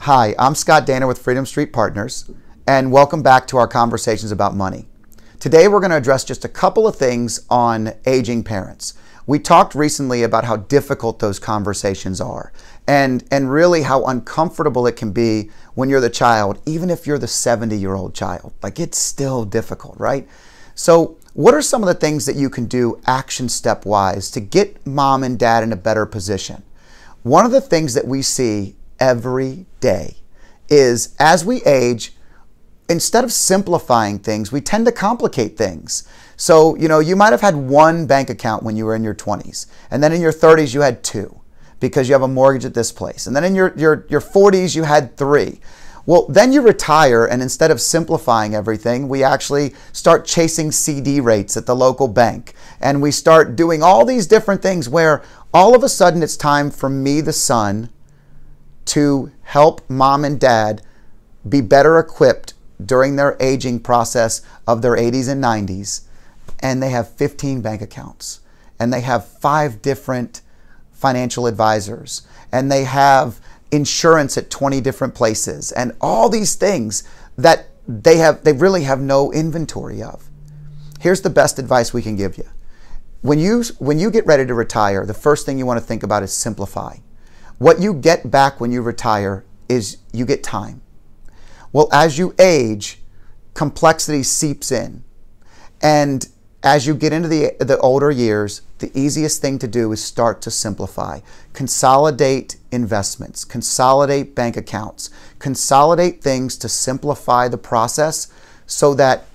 Hi, I'm Scott Danner with Freedom Street Partners, and welcome back to our conversations about money. Today we're going to address just a couple of things on aging parents. We talked recently about how difficult those conversations are and really how uncomfortable it can be when you're the child, even if you're the 70-year-old child. Like, it's still difficult, right? So what are some of the things that you can do action step-wise to get mom and dad in a better position? One of the things that we see every day is, as we age, instead of simplifying things, we tend to complicate things. So, you might have had one bank account when you were in your 20s, and then in your 30s you had two because you have a mortgage at this place. And then in your 40s you had three. Well, then you retire, and instead of simplifying everything, we actually start chasing CD rates at the local bank. And we start doing all these different things where all of a sudden it's time for me, the son, to help mom and dad be better equipped during their aging process of their 80s and 90s. And they have 15 bank accounts, and they have 5 different financial advisors, and they have insurance at 20 different places, and all these things that they really have no inventory of. Here's the best advice we can give you. When you get ready to retire, the first thing you want to think about is simplify. What you get back when you retire is you get time. Well, as you age, complexity seeps in. And as you get into the older years, the easiest thing to do is start to simplify. Consolidate investments, consolidate bank accounts, consolidate things to simplify the process so that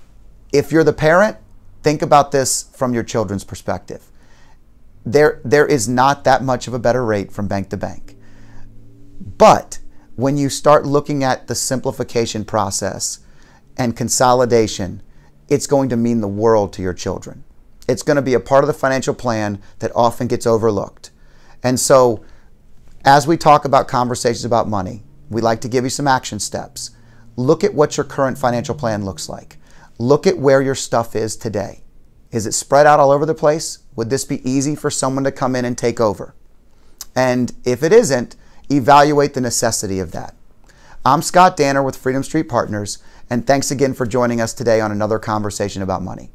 if you're the parent, think about this from your children's perspective. There is not that much of a better rate from bank to bank. But when you start looking at the simplification process and consolidation, it's going to mean the world to your children. It's going to be a part of the financial plan that often gets overlooked. And so, as we talk about conversations about money, we like to give you some action steps. Look at what your current financial plan looks like. Look at where your stuff is today. Is it spread out all over the place? Would this be easy for someone to come in and take over? And if it isn't, evaluate the necessity of that. I'm Scott Danner with Freedom Street Partners, and thanks again for joining us today on another conversation about money.